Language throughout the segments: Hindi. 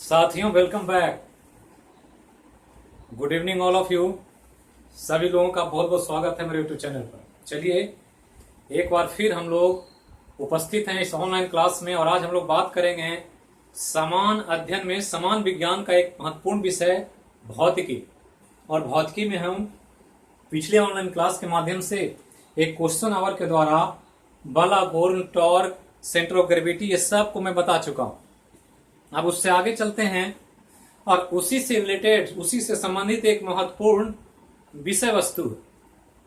साथियों, welcome back. Good evening all of you. सभी लोगों का बहुत बहुत स्वागत है मेरे यूट्यूब चैनल पर। चलिए एक बार फिर हम लोग उपस्थित हैं इस ऑनलाइन क्लास में और आज हम लोग बात करेंगे समान अध्ययन में समान विज्ञान का एक महत्वपूर्ण विषय भौतिकी। और भौतिकी में हम पिछले ऑनलाइन क्लास के माध्यम से एक क्वेश्चन आवर के द्वारा बल, आघूर्ण, टॉर्क, सेंटर ऑफ ग्रेविटी ये सब को मैं बता चुका हूं। अब उससे आगे चलते हैं और उसी से रिलेटेड, उसी से संबंधित एक महत्वपूर्ण विषय वस्तु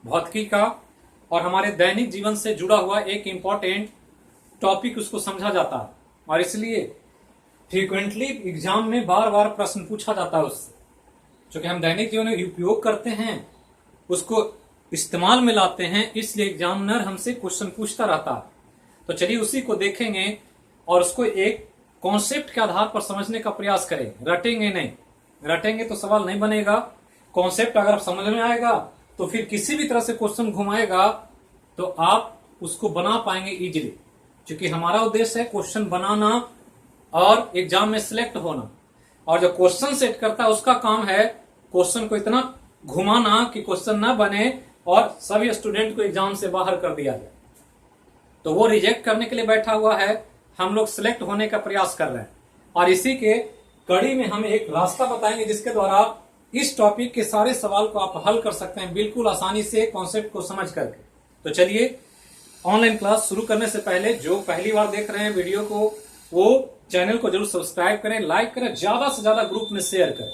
भौतिकी का और हमारे दैनिक जीवन से जुड़ा हुआ एक इंपॉर्टेंट टॉपिक उसको समझा जाता है और इसलिए फ्रीक्वेंटली एग्जाम में बार बार प्रश्न पूछा जाता है उससे, जो कि हम दैनिक जीवन में उपयोग करते हैं, उसको इस्तेमाल में लाते हैं, इसलिए एग्जामिनर हमसे क्वेश्चन पूछता रहता है। तो चलिए उसी को देखेंगे और उसको एक कॉन्सेप्ट के आधार पर समझने का प्रयास करें। रटेंगे नहीं, रटेंगे तो सवाल नहीं बनेगा। कॉन्सेप्ट अगर समझ में आएगा तो फिर किसी भी तरह से क्वेश्चन घुमाएगा तो आप उसको बना पाएंगे इजीली, क्योंकि हमारा उद्देश्य है क्वेश्चन बनाना और एग्जाम में सिलेक्ट होना। और जो क्वेश्चन सेट करता है उसका काम है क्वेश्चन को इतना घुमाना कि क्वेश्चन ना बने और सभी स्टूडेंट को एग्जाम से बाहर कर दिया जाए। तो वो रिजेक्ट करने के लिए बैठा हुआ है, हम लोग सिलेक्ट होने का प्रयास कर रहे हैं। और इसी के कड़ी में हम एक रास्ता बताएंगे जिसके द्वारा इस टॉपिक के सारे सवाल को आप हल कर सकते हैं बिल्कुल आसानी से, कॉन्सेप्ट को समझ करके। तो चलिए ऑनलाइन क्लास शुरू करने से पहले जो पहली बार देख रहे हैं वीडियो को, वो चैनल को जरूर सब्सक्राइब करें, लाइक करें, ज्यादा से ज्यादा ग्रुप में शेयर करें।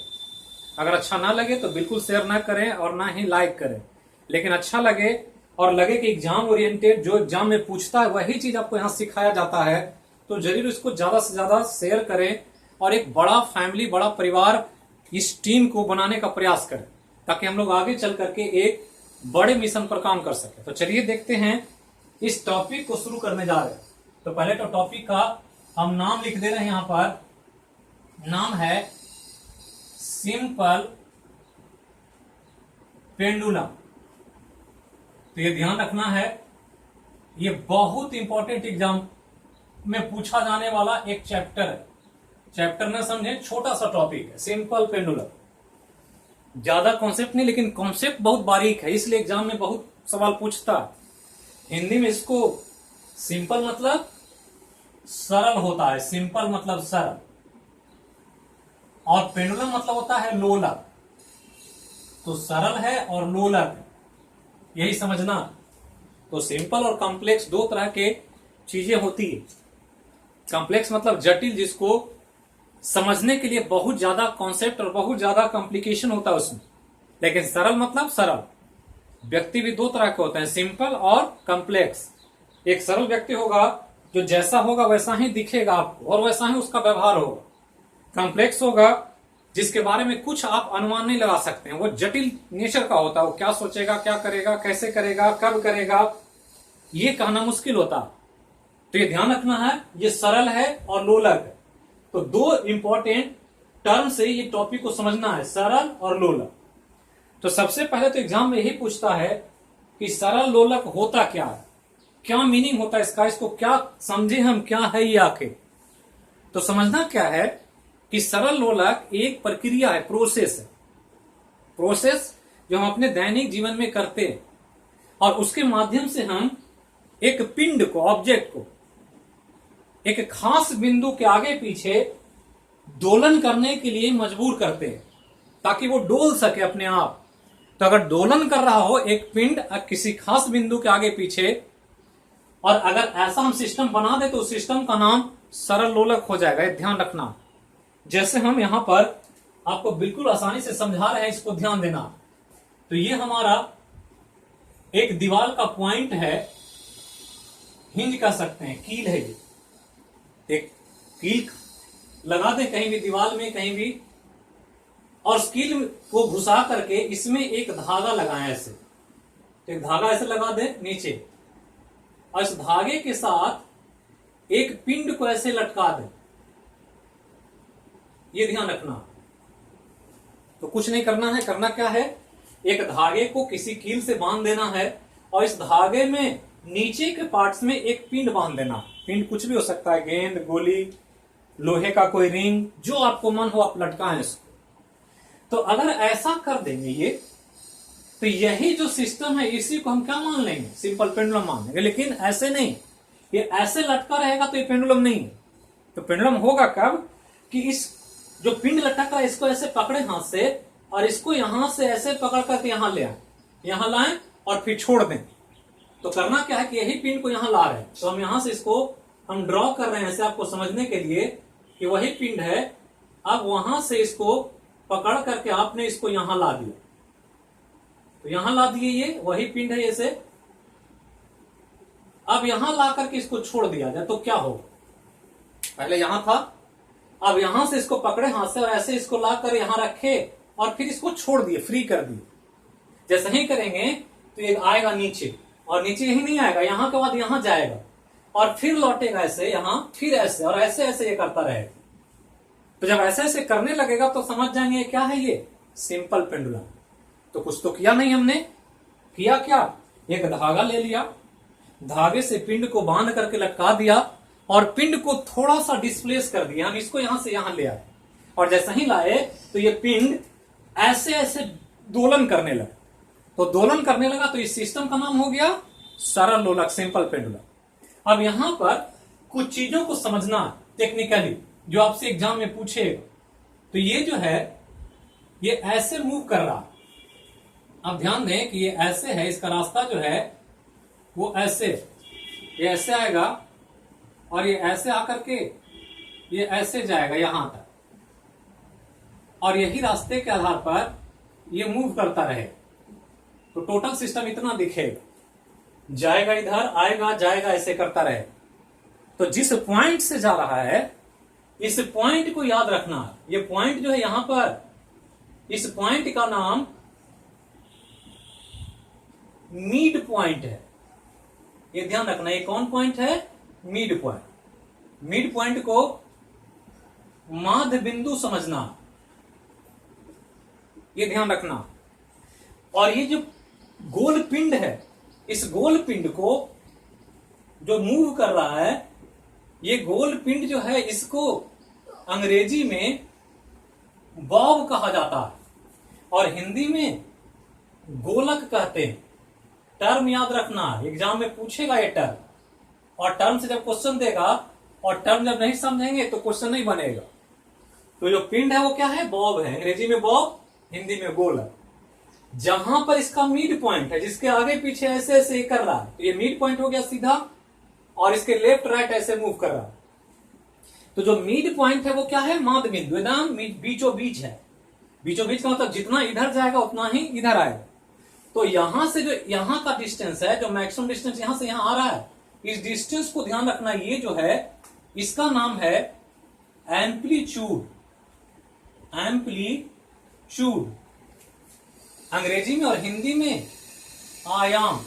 अगर अच्छा ना लगे तो बिल्कुल शेयर ना करें और ना ही लाइक करें, लेकिन अच्छा लगे और लगे कि एग्जाम ओरिएंटेड जो एग्जाम में पूछता है वही चीज आपको यहाँ सिखाया जाता है, तो जरूर इसको ज्यादा से ज्यादा शेयर करें और एक बड़ा फैमिली, बड़ा परिवार इस टीम को बनाने का प्रयास करें, ताकि हम लोग आगे चल करके एक बड़े मिशन पर काम कर सके। तो चलिए देखते हैं इस टॉपिक को शुरू करने जा रहे हैं। तो पहले तो टॉपिक का हम नाम लिख दे रहे हैं। यहां पर नाम है सिंपल पेंडुलम। तो ये ध्यान रखना है, ये बहुत इंपॉर्टेंट एग्जाम में पूछा जाने वाला एक चैप्टर है। चैप्टर ना समझे, छोटा सा टॉपिक है सिंपल पेंडुलम। ज्यादा कॉन्सेप्ट नहीं, लेकिन कॉन्सेप्ट बहुत बारीक है, इसलिए एग्जाम में बहुत सवाल पूछता है। हिंदी में इसको सिंपल मतलब सरल होता है, सिंपल मतलब सरल, और पेंडुलम मतलब होता है लोलक। तो सरल है और लोलक है, यही समझना। तो सिंपल और कॉम्प्लेक्स दो तरह के चीजें होती है। कॉम्प्लेक्स मतलब जटिल, जिसको समझने के लिए बहुत ज्यादा कॉन्सेप्ट और बहुत ज्यादा कॉम्प्लिकेशन होता है उसमें। लेकिन सरल मतलब सरल। व्यक्ति भी दो तरह के होते हैं, सिंपल और कॉम्प्लेक्स। एक सरल व्यक्ति होगा जो जैसा होगा वैसा ही दिखेगा आपको और वैसा ही उसका व्यवहार होगा। कॉम्प्लेक्स होगा जिसके बारे में कुछ आप अनुमान नहीं लगा सकते हैं, वो जटिल नेचर का होता है। वो क्या सोचेगा, क्या करेगा, कैसे करेगा, कब करेगा, ये कहना मुश्किल होता है। तो ये ध्यान रखना है, ये सरल है और लोलक है। तो दो इंपॉर्टेंट टर्म से ये टॉपिक को समझना है, सरल और लोलक। तो सबसे पहले तो एग्जाम में यही पूछता है कि सरल लोलक होता क्या है, क्या मीनिंग होता है इसका, इसको क्या समझे हम, क्या है ये आखिर। तो समझना क्या है कि सरल लोलक एक प्रक्रिया है, प्रोसेस है। प्रोसेस जो हम अपने दैनिक जीवन में करते हैं और उसके माध्यम से हम एक पिंड को, ऑब्जेक्ट को एक खास बिंदु के आगे पीछे दोलन करने के लिए मजबूर करते हैं, ताकि वो डोल सके अपने आप। तो अगर दोलन कर रहा हो एक पिंड किसी खास बिंदु के आगे पीछे, और अगर ऐसा हम सिस्टम बना दे तो उस सिस्टम का नाम सरल लोलक हो जाएगा। ये ध्यान रखना। जैसे हम यहां पर आपको बिल्कुल आसानी से समझा रहे हैं, इसको ध्यान देना। तो ये हमारा एक दीवार का पॉइंट है, हिंज कह सकते हैं, कील है। ये एक कील लगा दें कहीं भी दीवार में, कहीं भी, और उस कील को घुसा करके इसमें एक धागा लगाएं ऐसे। तो एक धागा ऐसे लगा दें नीचे और इस धागे के साथ एक पिंड को ऐसे लटका दें। ये ध्यान रखना। तो कुछ नहीं करना है, करना क्या है, एक धागे को किसी कील से बांध देना है और इस धागे में नीचे के पार्ट्स में एक पिंड बांध देना। पिंड कुछ भी हो सकता है, गेंद, गोली, लोहे का कोई रिंग, जो आपको मन हो आप लटकाएं इसको। तो अगर ऐसा कर देंगे ये, तो यही जो सिस्टम है इसी को हम क्या मान लेंगे, सिंपल पेंडुलम मान लेंगे। लेकिन ऐसे नहीं, ये ऐसे लटका रहेगा तो ये पेंडुलम नहीं है। तो पेंडुलम होगा कब कि इस जो पिंड लटका है इसको ऐसे पकड़े हाथ से और इसको यहां से ऐसे पकड़ करके यहां ले आए, यहां लाएं और फिर छोड़ दें। तो करना क्या है कि यही पिंड को यहां ला रहे हैं, तो हम यहां से इसको हम ड्रॉ कर रहे हैं ऐसे आपको समझने के लिए कि वही पिंड है। अब वहां से इसको पकड़ करके आपने इसको यहां ला दिया, तो यहां ला दिए, ये वही पिंड है ऐसे। अब यहां ला करके इसको छोड़ दिया जाए तो क्या होगा, पहले यहां था, अब यहां से इसको पकड़े हाथ से और ऐसे इसको ला कर यहां रखे और फिर इसको छोड़ दिए, फ्री कर दिए। जैसे ही करेंगे तो ये आएगा नीचे, और नीचे यही नहीं आएगा, यहां के बाद यहां जाएगा और फिर लौटेगा ऐसे यहां, फिर ऐसे और ऐसे ऐसे ये करता रहेगा। तो जब ऐसे ऐसे करने लगेगा तो समझ जाएंगे क्या है ये, सिंपल पेंडुलम। तो कुछ तो किया नहीं हमने, किया क्या, एक धागा ले लिया, धागे से पिंड को बांध करके लटका दिया और पिंड को थोड़ा सा डिस्प्लेस कर दिया। हम इसको यहां से यहां ले आए और जैसे ही लाए तो ये पिंड ऐसे ऐसे दोलन करने लगा। तो दोलन करने लगा तो इस सिस्टम का नाम हो गया सरल लोलक, सिंपल पेंडुलम। अब यहां पर कुछ चीजों को समझना टेक्निकली, जो आपसे एग्जाम में पूछेगा। तो ये जो है ये ऐसे मूव कर रहा, अब ध्यान दें कि ये ऐसे है, इसका रास्ता जो है वो ऐसे, ये ऐसे आएगा और ये ऐसे आकर के ये ऐसे जाएगा यहां तक, और यही रास्ते के आधार पर ये मूव करता रहे। तो टोटल सिस्टम इतना दिखेगा, जाएगा इधर, आएगा जाएगा, ऐसे करता रहे। तो जिस पॉइंट से जा रहा है इस पॉइंट को याद रखना। ये पॉइंट जो है यहां पर, इस पॉइंट का नाम मिड पॉइंट है, ये ध्यान रखना। ये कौन पॉइंट है, मिड पॉइंट। मिड पॉइंट को माध्य बिंदु समझना, ये ध्यान रखना। और ये जो गोल पिंड है, इस गोल पिंड को जो मूव कर रहा है, ये गोल पिंड जो है इसको अंग्रेजी में बॉब कहा जाता है और हिंदी में गोलक कहते हैं। टर्म याद रखना, एग्जाम में पूछेगा ये टर्म, और टर्म से जब क्वेश्चन देगा और टर्म जब नहीं समझेंगे तो क्वेश्चन नहीं बनेगा। तो जो पिंड है वो क्या है, बॉब है, अंग्रेजी में बॉब, हिंदी में गोलक। जहां पर इसका मिड पॉइंट है, जिसके आगे पीछे ऐसे ऐसे कर रहा है, तो ये मिड पॉइंट हो गया सीधा, और इसके लेफ्ट राइट ऐसे मूव कर रहा है। तो जो मिड पॉइंट है वो क्या है, माध्य बिंदु, एकदम बीचों बीच है। बीचों बीच का मतलब जितना इधर जाएगा उतना ही इधर आएगा। तो यहां से जो यहां का डिस्टेंस है, जो मैक्सिमम डिस्टेंस यहां से यहां आ रहा है, इस डिस्टेंस को ध्यान रखना। ये जो है इसका नाम है एम्पलीट्यूड, एम्पलीट्यूड अंग्रेजी में, और हिंदी में आयाम।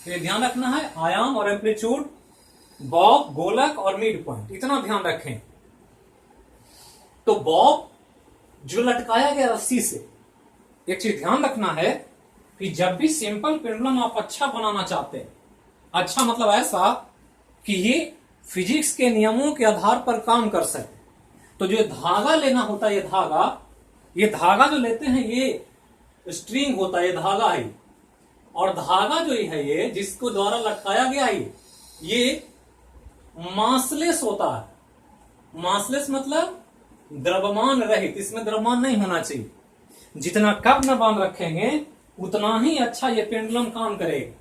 ये ध्यान रखना है, आयाम और एम्पलीट्यूड, बॉब, गोलक और मिड पॉइंट, इतना ध्यान रखें। तो बॉब जो लटकाया गया रस्सी से, एक चीज ध्यान रखना है कि जब भी सिंपल पेंडुलम आप अच्छा बनाना चाहते हैं, अच्छा मतलब ऐसा कि ये फिजिक्स के नियमों के आधार पर काम कर सके, तो जो धागा लेना होता है, ये धागा जो लेते हैं ये स्ट्रिंग होता है, ये धागा है, और धागा जो है ये जिसको द्वारा लटकाया गया है ये मासलेस होता है। मासलेस मतलब द्रव्यमान रहित, इसमें द्रव्यमान नहीं होना चाहिए। जितना कब न बांध रखेंगे उतना ही अच्छा ये पेंडुलम काम करेगा।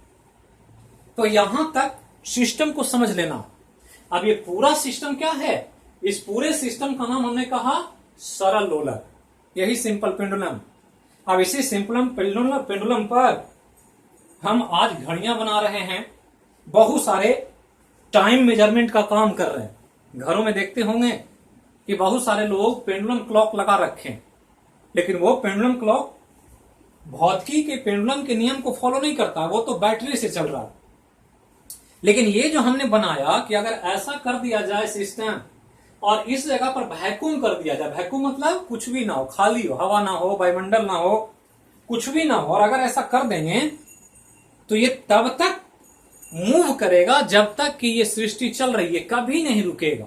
तो यहां तक सिस्टम को समझ लेना। अब ये पूरा सिस्टम क्या है, इस पूरे सिस्टम का नाम हमने कहा सरल लोलक, यही सिंपल पेंडुलम। अब इसी सिंपल पेंडुलम पर हम आज घड़ियां बना रहे हैं, बहुत सारे टाइम मेजरमेंट का काम कर रहे हैं। घरों में देखते होंगे कि बहुत सारे लोग पेंडुलम क्लॉक लगा रखे हैं, लेकिन वो पेंडुलम क्लॉक भौतिकी के पेंडुलम के नियम को फॉलो नहीं करता, वो तो बैटरी से चल रहा है। लेकिन ये जो हमने बनाया कि अगर ऐसा कर दिया जाए सिस्टम और इस जगह पर वैक्यूम कर दिया जाए, वैक्यूम मतलब कुछ भी ना हो, खाली हो, हवा ना हो, वायुमंडल ना हो, कुछ भी ना हो, और अगर ऐसा कर देंगे तो ये तब तक मूव करेगा जब तक कि ये सृष्टि चल रही है, कभी नहीं रुकेगा।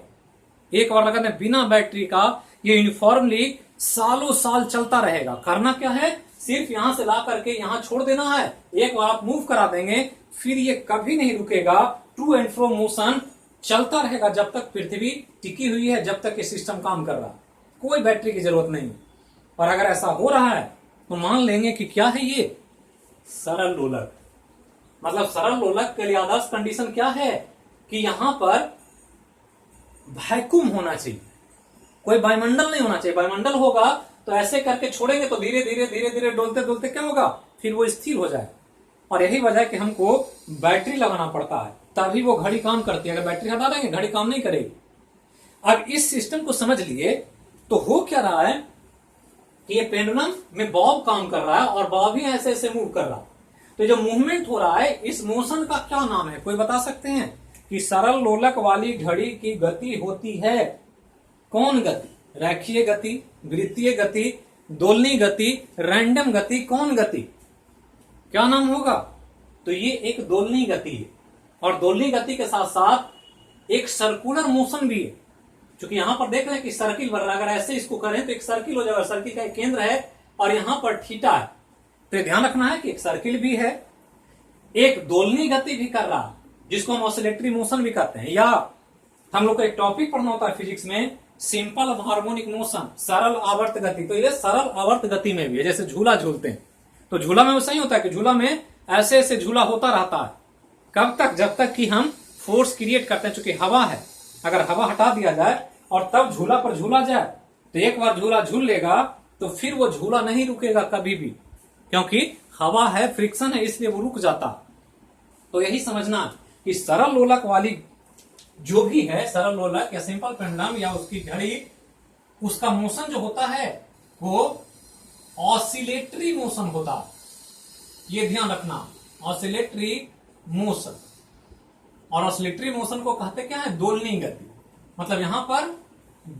एक बार लगाने बिना बैटरी का ये यूनिफॉर्मली सालों साल चलता रहेगा। करना क्या है, सिर्फ यहां से ला करके यहां छोड़ देना है, एक बार आप मूव करा देंगे, फिर ये कभी नहीं रुकेगा। टू एंड फ्रो मोशन चलता रहेगा जब तक पृथ्वी टिकी हुई है, जब तक ये सिस्टम काम कर रहा है, कोई बैटरी की जरूरत नहीं। और अगर ऐसा हो रहा है तो मान लेंगे कि क्या है ये, सरल लोलक। मतलब सरल लोलक के लिए आदर्श कंडीशन क्या है कि यहां पर वैक्यूम होना चाहिए, कोई वायुमंडल नहीं होना चाहिए। वायुमंडल होगा तो ऐसे करके छोड़ेंगे तो धीरे धीरे धीरे धीरे डोलते डोलते क्या होगा, फिर वो स्थिर हो जाए। और यही वजह है कि हमको बैटरी लगाना पड़ता है, तभी वो घड़ी काम करती है। अगर बैटरी हटा देंगे घड़ी काम नहीं करेगी। अब इस सिस्टम को समझ लिए तो हो क्या रहा है कि ये पेंडुलम में बॉब काम कर रहा है और बॉब ही ऐसे ऐसे मूव कर रहा है। तो जो मूवमेंट हो रहा है इस मोशन का क्या नाम है, कोई बता सकते हैं? कि सरल लोलक वाली घड़ी की गति होती है कौन गति? रेखीय गति, वृत्तीय गति, दोलनी गति, रैंडम गति, कौन गति? क्या नाम होगा? तो ये एक दोलनी गति है। और दोलनी गति के साथ साथ एक सर्कुलर मोशन भी है। क्योंकि यहां पर देख रहे हैं कि सर्किल बन रहा है, अगर ऐसे इसको करें तो एक सर्किल हो जाएगा। सर्किल का एक केंद्र है और यहां पर थीटा है, तो ध्यान रखना है कि एक सर्किल भी है, एक दोलनी गति भी कर रहा है जिसको हम ऑसिलेटरी मोशन भी कहते हैं। या हम लोग को एक टॉपिक पढ़ना होता है फिजिक्स में, सिंपल हार्मोनिक मोशन, सरल आवर्त गति। तो ये सरल आवर्त गति में भी है। जैसे झूला झूलते हैं तो झूला में वैसा ही होता है कि झूला में ऐसे ऐसे झूला होता रहता है। कब तक? जब तक कि हम फोर्स क्रिएट करते हैं। चूंकि हवा है, अगर हवा हटा दिया जाए और तब झूला पर झूला जाए तो एक बार झूला झूल लेगा तो फिर वो झूला नहीं रुकेगा कभी भी, क्योंकि हवा है, फ्रिक्शन है, इसलिए वो रुक जाता। तो यही समझना कि सरल लोलक वाली जो भी है, सरल लोलक या सिंपल पेंडुलम या उसकी घड़ी, उसका मोशन जो होता है वो ऑसिलेटरी मोशन होता है। ये ध्यान रखना, ऑसिलेटरी मोशन। और ऑसिलेटरी मोशन को कहते क्या है? दोलनी गति। मतलब यहां पर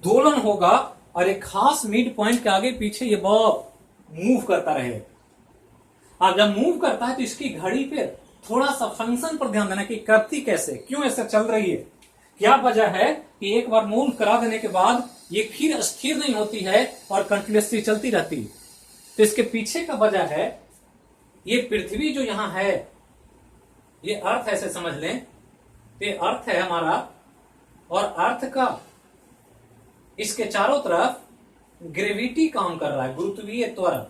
दोलन होगा और एक खास मिड पॉइंट के आगे पीछे ये बॉब मूव करता रहेगा। अब जब मूव करता है तो इसकी घड़ी पे थोड़ा सा फंक्शन पर ध्यान देना कि करती कैसे, क्यों ऐसे चल रही है, क्या वजह है कि एक बार मूव करा देने के बाद ये फिर स्थिर नहीं होती है और कंटिन्यूअसली चलती रहती है। तो इसके पीछे का वजह है ये पृथ्वी जो यहां है, ये अर्थ ऐसे समझ लें, ये अर्थ है हमारा, और अर्थ का इसके चारों तरफ ग्रेविटी काम कर रहा है, गुरुत्वीय त्वरण।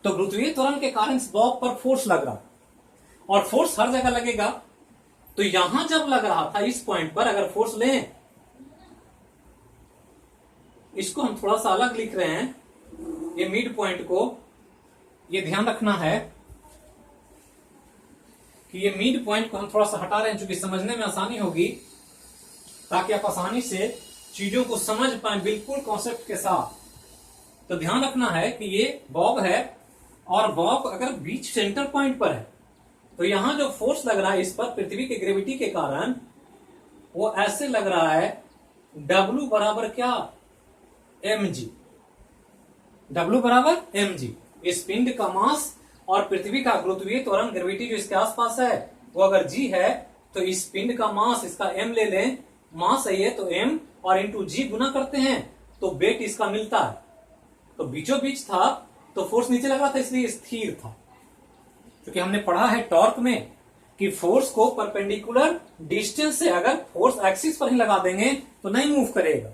तो गुरुत्वीय त्वरण के कारण इस बॉब पर फोर्स लग रहा है और फोर्स हर जगह लगेगा। तो यहां जब लग रहा था इस पॉइंट पर, अगर फोर्स लें, इसको हम थोड़ा सा अलग लिख रहे हैं, ये मिड पॉइंट को, ये ध्यान रखना है कि ये मिड पॉइंट को हम थोड़ा सा हटा रहे हैं क्योंकि समझने में आसानी होगी, ताकि आप आसानी से चीजों को समझ पाए बिल्कुल कॉन्सेप्ट के साथ। तो ध्यान रखना है कि ये बॉब है और बॉब अगर बीच सेंटर पॉइंट पर है तो यहां जो फोर्स लग रहा है इस पर पृथ्वी के ग्रेविटी के कारण, वो ऐसे लग रहा है W बराबर क्या? mg। W बराबर mg। इस पिंड का मास और पृथ्वी का गुरुत्वीय त्वरण, ग्रेविटी जो इसके आसपास है, वो अगर g है तो इस पिंड का मास, इसका m ले लें, मास है ये, तो m और इंटू g गुना करते हैं तो वेट इसका मिलता है। तो बीचों बीच था तो फोर्स नीचे लग रहा था, इसलिए स्थिर था। क्योंकि हमने पढ़ा है टॉर्क में कि फोर्स को परपेंडिकुलर डिस्टेंस से अगर फोर्स एक्सिस पर ही लगा देंगे तो नहीं मूव करेगा,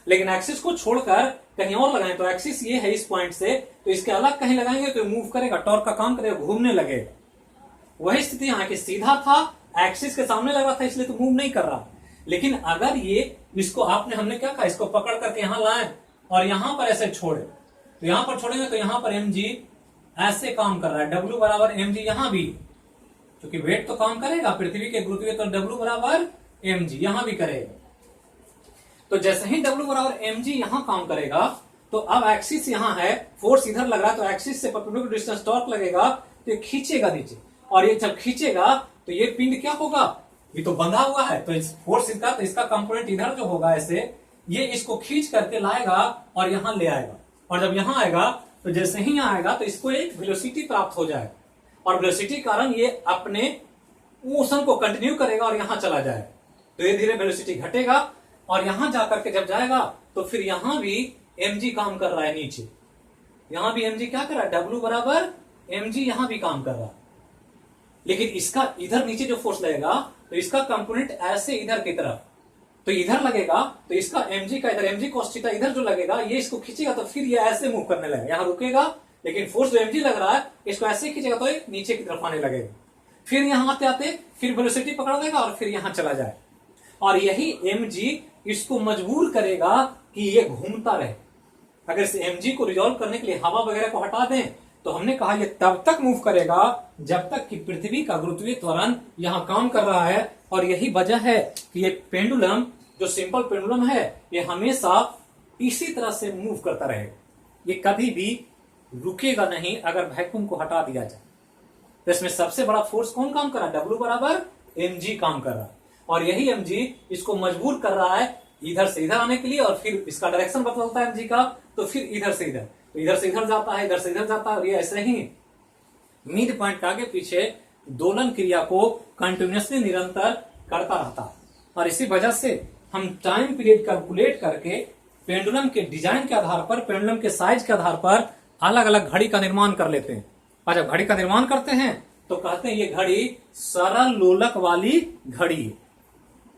लेकिन एक्सिस को छोड़कर कहीं और लगाएं तो एक्सिस ये है इस पॉइंट से, तो इसके अलग कहीं लगाएंगे तो मूव करेगा, टॉर्क का काम करेगा, घूमने लगेगा। वही स्थिति यहाँ की, सीधा था, एक्सिस के सामने लगा था, इसलिए तो मूव नहीं कर रहा। लेकिन अगर ये, इसको हमने क्या कहा, इसको पकड़ करके यहां लाए और यहां पर ऐसे छोड़े, तो यहां पर छोड़ेंगे तो यहां पर mg ऐसे काम कर रहा है, W बराबर mg यहां भी, क्योंकि वेट तो काम करेगा पृथ्वी के गुरुत्वीय, तो W बराबर mg यहां भी करेगा। तो जैसे ही W बराबर mg यहां काम करेगा तो अब एक्सिस यहां है, फोर्स इधर लग रहा है, तो एक्सिस से परपेंडिकुलर डिस्टेंस टॉर्क लगेगा तो ये खींचेगा नीचे, और ये जब खींचेगा तो ये पिंड क्या होगा, ये तो बंधा हुआ है, तो इस फोर्स इसका, तो इसका कंपोनेंट इधर जो होगा ऐसे, ये इसको खींच करके लाएगा और यहां ले आएगा। और जब यहां आएगा तो जैसे ही यहां आएगा तो इसको एक वेलोसिटी प्राप्त हो जाएगा, और वेलोसिटी के कारण ये अपने मोशन को कंटिन्यू करेगा और यहां चला जाएगा। तो ये धीरे वेलोसिटी घटेगा और यहां जाकर के जब जाएगा तो फिर यहां भी mg काम कर रहा है नीचे, यहां भी mg क्या कर रहा है, W बराबर mg यहां भी काम कर रहा है। लेकिन इसका इधर नीचे जो फोर्स लगेगा तो इसका कंपोनेंट ऐसे इधर की तरफ, तो इधर लगेगा तो इसका mg का इधर mg cos थीटा इधर जो लगेगा ये इसको खींचेगा तो फिर ये ऐसे मूव करने लगेगा, यहां रुकेगा लेकिन फोर्स जो mg लग रहा है इसको ऐसे खींचेगा तो ये नीचे की तरफ आने लगेगा, फिर यहां आते आते फिर वेलोसिटी पकड़ देगा और फिर यहां चला जाए, और यही mg इसको मजबूर करेगा कि ये घूमता रहे। अगर इस mg को रिजॉल्व करने के लिए हवा वगैरह को हटा दें तो हमने कहा ये तब तक मूव करेगा जब तक कि पृथ्वी का गुरुत्वीय त्वरण यहां काम कर रहा है। और यही वजह है कि ये पेंडुलम जो सिंपल पेंडुलम है ये हमेशा इसी तरह से मूव करता रहेगा, ये कभी भी रुकेगा नहीं अगर वैक्यूम को हटा दिया जाए। तो इसमें सबसे बड़ा फोर्स कौन काम कर रहा है, W बराबर mg काम कर रहा है, और यही mg इसको मजबूर कर रहा है इधर से इधर आने के लिए, और फिर इसका डायरेक्शन बदलता है mg का, तो फिर इधर से इधर, तो इधर से इधर जाता है, इधर से इधर जाता है, और ये ऐसे ही मिड पॉइंट के आगे पीछे दोलन क्रिया को कंटिन्यूअसली निरंतर करता रहता है। और इसी वजह से हम टाइम पीरियड कैलकुलेट करके पेंडुलम के डिजाइन के आधार पर, पेंडुलम के साइज के आधार पर अलग अलग घड़ी का निर्माण कर लेते हैं। और जब घड़ी का निर्माण करते हैं तो कहते हैं ये घड़ी सरल लोलक वाली घड़ी है।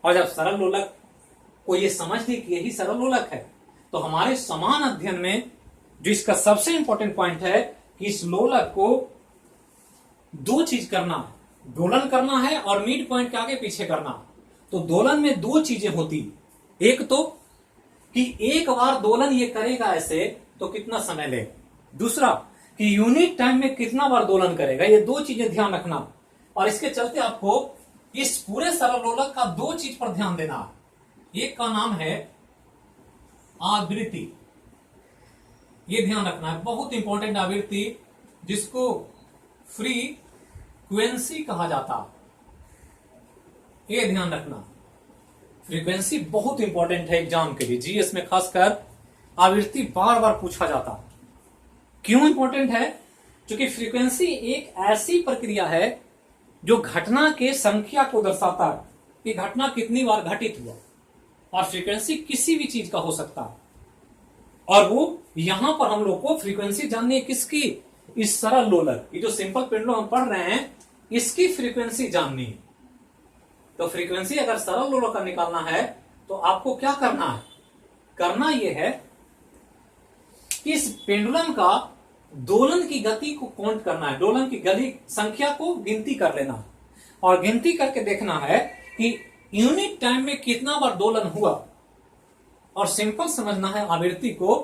और जब सरल लोलक को ये समझ ली कि यही सरल लोलक है, तो हमारे समान अध्ययन में जो इसका सबसे इंपॉर्टेंट पॉइंट है कि इस लोलक को दो चीज करना है, दोलन करना है और मिड पॉइंट के आगे पीछे करना है। तो दोलन में दो चीजें होती, एक तो कि एक बार दोलन ये करेगा ऐसे तो कितना समय लेगा, दूसरा कि यूनिट टाइम में कितना बार दोलन करेगा, ये दो चीजें ध्यान रखना। और इसके चलते आपको इस पूरे सरल लोलक का दो चीज पर ध्यान देना है। एक का नाम है आवृत्ति, ये ध्यान रखना है, बहुत इंपॉर्टेंट आवृत्ति, जिसको फ्रीक्वेंसी कहा जाता है, ये ध्यान रखना। फ्रीक्वेंसी बहुत इंपॉर्टेंट है एग्जाम के लिए, जीएस में खासकर आवृत्ति बार बार पूछा जाता। क्यों इंपॉर्टेंट है? क्योंकि फ्रीक्वेंसी एक ऐसी प्रक्रिया है जो घटना के संख्या को दर्शाता है कि घटना कितनी बार घटित हुआ, और फ्रीक्वेंसी किसी भी चीज का हो सकता है। और वो यहां पर हम लोग को फ्रीक्वेंसी जाननी है किसकी, इस सरल लोलक, ये जो सिंपल पेंडुलम हम पढ़ रहे हैं इसकी फ्रीक्वेंसी जाननी है। तो फ्रीक्वेंसी अगर सरल लोलक का निकालना है तो आपको क्या करना है, करना यह है कि इस पेंडुलम का दोलन की गति को काउंट करना है, दोलन की गति संख्या को गिनती कर लेना है, और गिनती करके देखना है कि यूनिट टाइम में कितना बार दोलन हुआ। और सिंपल समझना है आवृत्ति को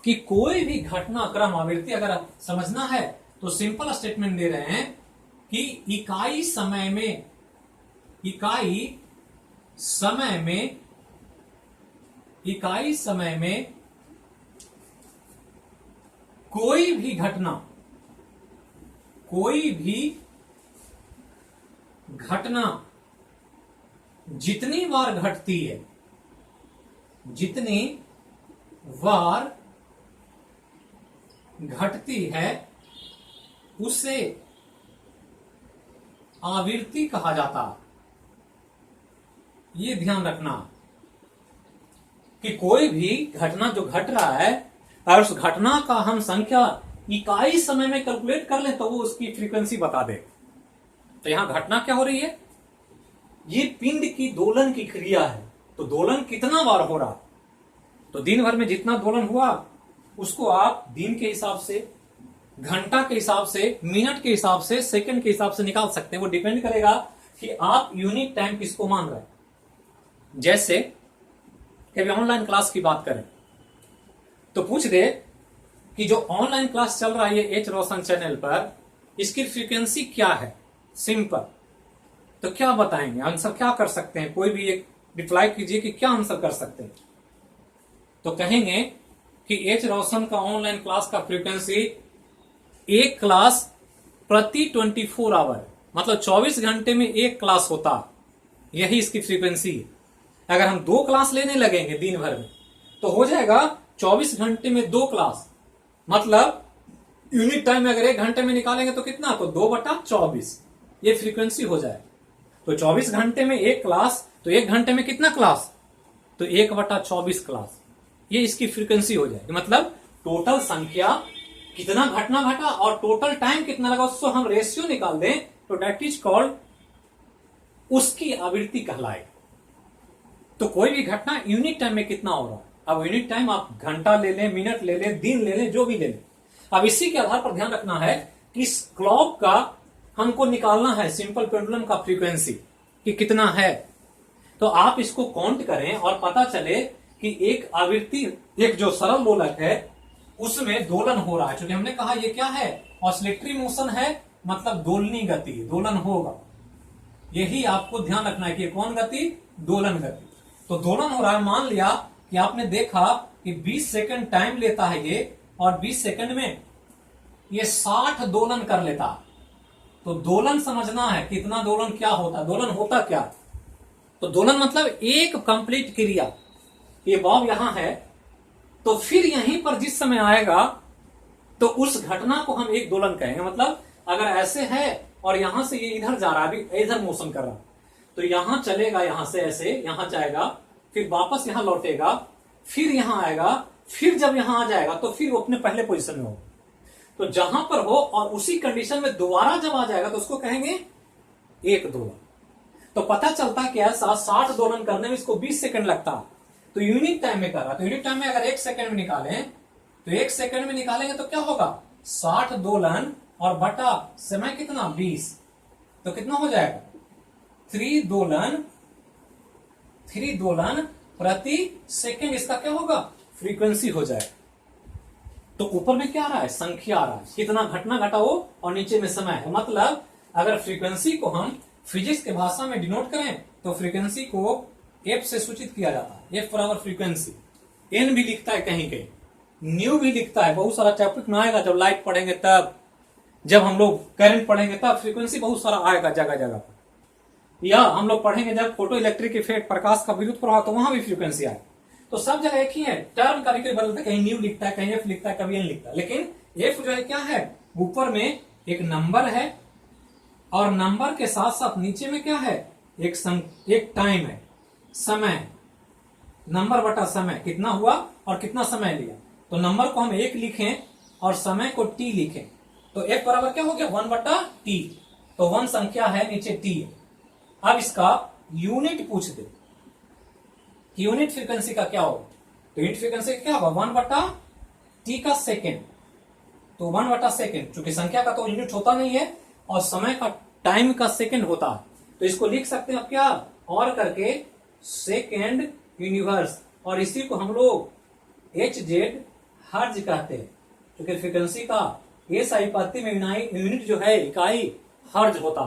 कि कोई भी घटनाक्रम, आवृत्ति अगर समझना है तो सिंपल स्टेटमेंट दे रहे हैं कि इकाई समय में कोई भी घटना जितनी बार घटती है, जितनी बार घटती है उसे आवृत्ति कहा जाता है। ये ध्यान रखना कि कोई भी घटना जो घट रहा है और उस घटना का हम संख्या इकाई समय में कैलकुलेट कर लें तो वो उसकी फ्रीक्वेंसी बता दे। तो यहां घटना क्या हो रही है, ये पिंड की दोलन की क्रिया है। तो दोलन कितना बार हो रहा, तो दिन भर में जितना दोलन हुआ उसको आप दिन के हिसाब से, घंटा के हिसाब से, मिनट के हिसाब से, सेकंड के हिसाब से निकाल सकते हैं। वो डिपेंड करेगा कि आप यूनिट टाइम किसको मान रहे हैं। जैसे कभी ऑनलाइन क्लास की बात करें तो पूछ दे कि जो ऑनलाइन क्लास चल रहा है ये एच रोशन चैनल पर, इसकी फ्रीक्वेंसी क्या है, सिंपल, तो क्या बताएंगे, आंसर क्या कर सकते हैं, कोई भी एक रिप्लाई कीजिए कि क्या आंसर कर सकते हैं। तो कहेंगे कि एच रोशन का ऑनलाइन क्लास का फ्रीक्वेंसी एक क्लास प्रति 24 आवर, मतलब 24 घंटे में एक क्लास होता, यही इसकी फ्रीक्वेंसी है। अगर हम 2 क्लास लेने लगेंगे दिन भर में तो हो जाएगा 24 घंटे में 2 क्लास, मतलब यूनिट टाइम में अगर 1 घंटे में निकालेंगे तो कितना, तो 2/24, ये फ्रीक्वेंसी हो जाए। तो 24 घंटे में 1 क्लास, तो 1 घंटे में कितना क्लास, तो 1/24 क्लास, ये इसकी फ्रीक्वेंसी हो जाएगी। मतलब टोटल संख्या कितना घटना घटा और टोटल टाइम कितना लगा, उसको हम रेशियो निकाल दें तो डेट इज कॉल्ड उसकी आवृत्ति कहलाएगी। तो कोई भी घटना यूनिट टाइम में कितना हो रहा है, अब यूनिट टाइम आप घंटा ले लें, मिनट ले लें, दिन ले लें, जो भी ले लें। अब इसी के आधार पर ध्यान रखना है कि इस क्लॉक का हमको निकालना है सिंपल पेंडुलम का फ्रीक्वेंसी कि कितना है। तो आप इसको काउंट करें और पता चले कि एक आवृत्ति, एक जो सरल दोलक है उसमें दोलन हो रहा है। क्योंकि हमने कहा ये क्या है, ऑसिलेटरी मोशन है, मतलब दोलनी गति, दोलन होगा। यही आपको ध्यान रखना है कि कौन गति, दोलन गति। तो दोलन हो रहा है। मान लिया कि आपने देखा कि 20 सेकंड टाइम लेता है ये, और 20 सेकंड में ये 60 दोलन कर लेता। तो दोलन समझना है कितना दोलन क्या होता है, दोलन होता क्या। तो दोलन मतलब एक कंप्लीट क्रिया। ये बॉब यहां है, तो फिर यहीं पर जिस समय आएगा तो उस घटना को हम एक दोलन कहेंगे। मतलब अगर ऐसे है और यहां से ये इधर जा रहा है, अभी इधर मोशन कर रहा, तो यहां चलेगा, यहां से ऐसे यहां जाएगा, फिर वापस यहां लौटेगा, फिर यहां आएगा, फिर जब यहां आ जाएगा तो फिर वो अपने पहले पोजीशन में हो। तो जहां पर हो और उसी कंडीशन में दोबारा जब आ जाएगा तो उसको कहेंगे एक दोलन। तो पता चलता है कि ऐसा 60 दोलन करने में इसको 20 सेकंड लगता। तो यूनिट टाइम में कर रहा, तो यूनिट टाइम में अगर 1 सेकंड में निकालें तो 1 सेकंड में निकालेंगे तो क्या होगा, 60 दोलन और बटा समय कितना 20, तो कितना हो जाएगा 3 दोलन प्रति सेकंड। इसका क्या होगा, फ्रीक्वेंसी हो जाएगा। तो ऊपर में क्या आ रहा है, संख्या आ रहा है, कितना घटना घटा वो, और नीचे में समय है। मतलब अगर फ्रीक्वेंसी को हम फिजिक्स के भाषा में डिनोट करें तो फ्रीक्वेंसी को एफ से सूचित किया जाता है, एफ बराबर फ्रीक्वेंसी। एन भी लिखता है कहीं कहीं, न्यू भी लिखता है, बहुत सारा चैप्टर में आएगा। जब लाइट पढ़ेंगे तब, जब हम लोग करंट पढ़ेंगे तब फ्रीक्वेंसी बहुत सारा आएगा जगह जगह पर। या हम लोग पढ़ेंगे जब फोटो इलेक्ट्रिक इफेक्ट, प्रकाश का विद्युत प्रभाव, तो वहां भी फ्रीक्वेंसी आएगा। तो सब जगह एक ही है, टर्म कभी कभी बदलता है, कहीं न्यू लिखता है, कहीं एफ लिखता है, कभी एन लिखता है। लेकिन एफ जो है क्या है, ऊपर में एक नंबर है और नंबर के साथ साथ नीचे में क्या है, एक टाइम है, समय, नंबर बटा समय कितना हुआ और कितना समय लिया। तो नंबर को हम 1 लिखें और समय को t लिखें तो f बराबर क्या हो गया 1/t। तो 1 संख्या है, नीचे t है। अब इसका यूनिट पूछ दे कि यूनिट फ्रीक्वेंसी का क्या होगा, तो यूनिट फ्रीक्वेंसी क्या होगा 1/t का सेकेंड। तो 1/सेकेंड, चूंकि संख्या का तो यूनिट होता नहीं है और समय का, टाइम का सेकेंड होता है, तो इसको लिख सकते हैं अब क्या और करके सेकेंड यूनिवर्स, और इसी को हम लोग HZ हर्ज कहते हैं। क्योंकि फ्रीक्वेंसी का इस आनुपातिक में यूनिट जो है, इकाई हर्ज होता,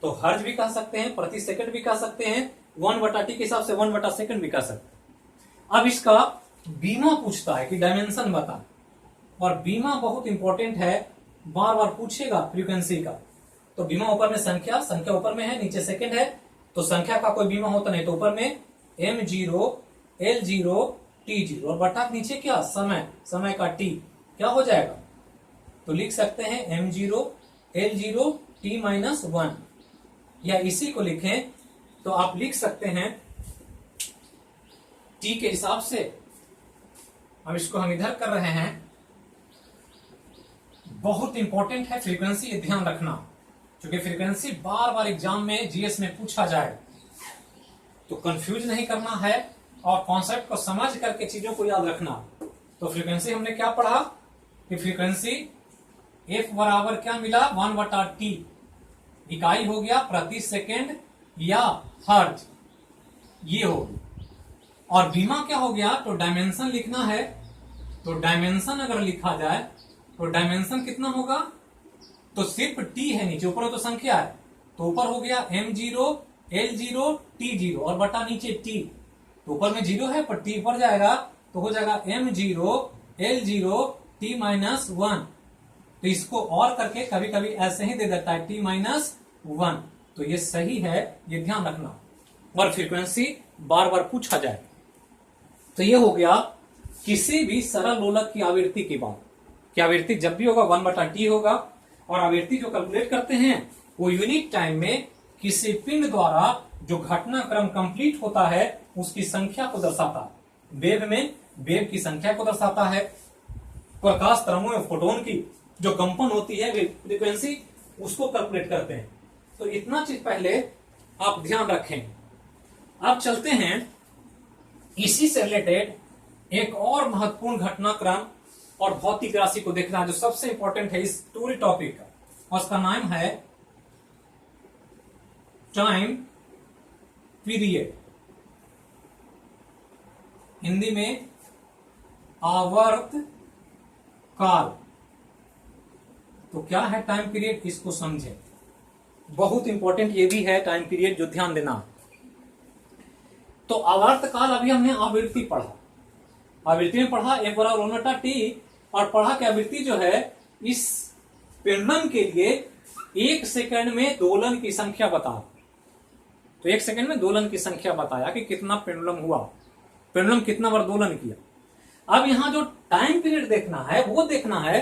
तो हर्ज भी कह सकते हैं, प्रति सेकंड भी कह सकते हैं, 1/t के हिसाब से 1/सेकंड भी कह सकते हैं। अब इसका बीमा पूछता है कि डायमेंशन बता, और बीमा बहुत इंपॉर्टेंट है, बार बार पूछेगा फ्रीक्वेंसी का। तो बीमा ऊपर में संख्या, संख्या ऊपर में है, नीचे सेकंड है, तो संख्या का कोई बीमा होता नहीं, तो ऊपर में m0 l0 t0 और बटा नीचे क्या, समय, समय का t क्या हो जाएगा, तो लिख सकते हैं m0 l0 t-1, या इसी को लिखें तो आप लिख सकते हैं t के हिसाब से। अब इसको हम इधर कर रहे हैं, बहुत इंपॉर्टेंट है फ्रीक्वेंसी, ये ध्यान रखना, क्योंकि फ्रीक्वेंसी बार बार एग्जाम में जीएस में पूछा जाए, तो कंफ्यूज नहीं करना है और कॉन्सेप्ट को समझ करके चीजों को याद रखना। तो फ्रीक्वेंसी हमने क्या पढ़ा कि फ्रीक्वेंसी f बराबर क्या मिला 1/t, इकाई हो गया प्रति सेकेंड या हर्ज, ये हो गया। और बीमा क्या हो गया, तो डायमेंशन लिखना है, तो डायमेंशन अगर लिखा जाए तो डायमेंशन कितना होगा, तो सिर्फ t है नीचे, ऊपर तो संख्या है, तो ऊपर हो गया m0 l0 t0 और बटा नीचे t, तो ऊपर में 0 है पर t ऊपर जाएगा तो हो जाएगा m0 l0 t-1। तो इसको और करके कभी कभी ऐसे ही दे देता है t-1, तो ये सही है, ये ध्यान रखना। और फ्रीक्वेंसी बार बार पूछा जाए। तो ये हो गया किसी भी सरल लोलक की आवृत्ति की बात, कि आवृत्ति जब भी होगा 1/t होगा, और आवृत्ति जो कैलकुलेट करते हैं वो यूनिट टाइम में किसी पिंड द्वारा जो घटनाक्रम कंप्लीट होता है उसकी संख्या को दर्शाता है। वेव में वेव की संख्या को दर्शाता है। प्रकाश तरंगों में फोटोन की जो कंपन होती है फ्रीक्वेंसी, उसको कैलकुलेट करते हैं। तो इतना चीज पहले आप ध्यान रखें। अब चलते हैं इसी से रिलेटेड एक और महत्वपूर्ण घटनाक्रम और भौतिक राशि को देखना जो सबसे इंपॉर्टेंट है इस पूरे टॉपिक का, और उसका नाम है टाइम पीरियड, हिंदी में आवर्त काल। तो क्या है टाइम पीरियड, इसको समझें। बहुत इंपॉर्टेंट ये भी है टाइम पीरियड, जो ध्यान देना। तो आवर्त काल अभी हमने आवृत्ति पढ़ा, आवृत्ति में पढ़ा एक बराबर ओमेगा टी, और पढ़ा कि आवृत्ति जो है इस पेंडुलम के लिए 1 सेकंड में दोलन की संख्या बता। तो 1 सेकंड में दोलन की संख्या बताया कि कितना पेंडुलम हुआ, पेंडुलम कितना बार दोलन किया। अब यहां जो टाइम पीरियड देखना है वो देखना है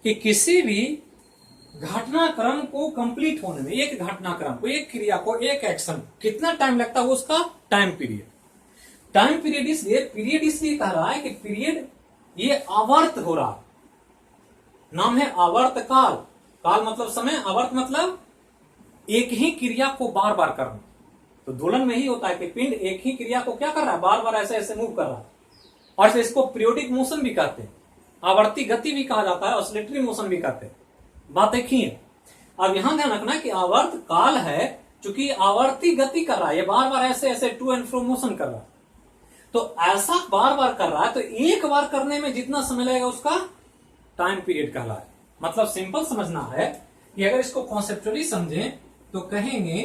कि किसी भी घटनाक्रम को कंप्लीट होने में, एक घटनाक्रम को, एक क्रिया को, एक एक्शन कितना टाइम लगता है, वो उसका टाइम पीरियड। टाइम पीरियड इसलिए कह रहा है कि पीरियड ये आवर्त हो रहा, नाम है आवर्त काल। काल मतलब समय, आवर्त मतलब एक ही क्रिया को बार बार करना। तो दोलन में ही होता है कि पिंड एक ही क्रिया को क्या कर रहा है, बार बार ऐसे ऐसे मूव कर रहा है, और इसको पीरियोडिक मोशन भी कहते हैं, आवर्ती गति भी कहा जाता है, ऑसिलेटरी मोशन भी कहते हैं। बात एक ही है। अब यहां ध्यान रखना कि आवर्त काल है, चूंकि आवर्ती गति कर रहा है, ये बार बार ऐसे ऐसे टू एंड फ्रो मोशन कर रहा है। तो ऐसा बार बार कर रहा है, तो एक बार करने में जितना समय लगेगा उसका टाइम पीरियड कहला है। मतलब सिंपल समझना है कि अगर इसको कॉन्सेप्चुअली समझें तो कहेंगे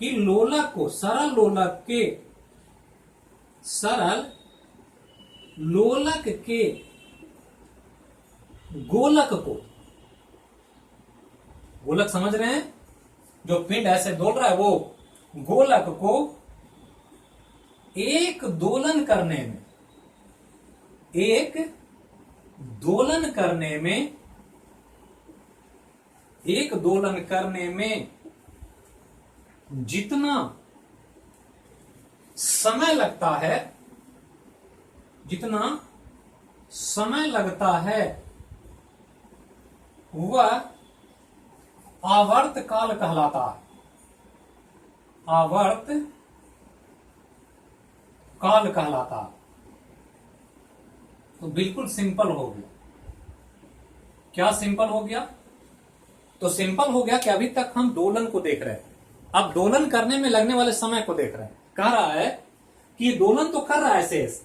कि लोलक को, सरल लोलक के गोलक को, गोलक समझ रहे हैं, जो पिंड ऐसे डोल रहा है, वो गोलक को एक दोलन करने में जितना समय लगता है वह आवर्त काल कहलाता है। आवर्त काल कहलाता। तो बिल्कुल सिंपल हो गया। क्या सिंपल हो गया? तो सिंपल हो गया कि अभी तक हम दोलन को देख रहे हैं, अब दोलन करने में लगने वाले समय को देख रहे हैं। कह रहा है कि ये दोलन तो कर रहा है शेष,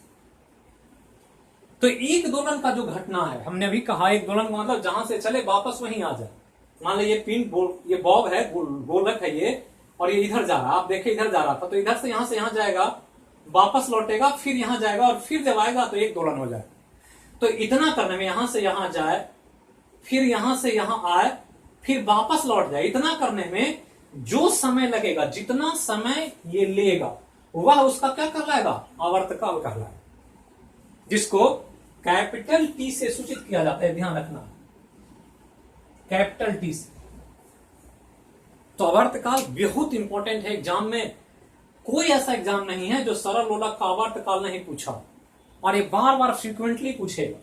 तो एक दोलन का जो घटना है, हमने अभी कहा एक दोलन का मतलब जहां से चले वापस वहीं आ जाए। मान लीजिए पिंड, ये बॉब है, गोलक है ये, और ये इधर जा रहा, आप देखे इधर जा रहा था, तो इधर से यहां जाएगा, वापस लौटेगा, फिर यहां जाएगा, और फिर जब आएगा तो एक दोलन हो जाए। तो इतना करने में यहां से यहां जाए, फिर यहां से यहां आए, फिर वापस लौट जाए, इतना करने में जो समय लगेगा, जितना समय ये लेगा, वह उसका क्या कहलाएगा? आवर्तकाल कहलाएगा, जिसको कैपिटल टी से सूचित किया जाता है। ध्यान रखना, कैपिटल टी से। तो आवर्तकाल बहुत इंपॉर्टेंट है। एग्जाम में कोई ऐसा एग्जाम नहीं है जो सरल लोलक का आवर्तकाल नहीं पूछा, और ये बार बार फ्रीक्वेंटली पूछेगा।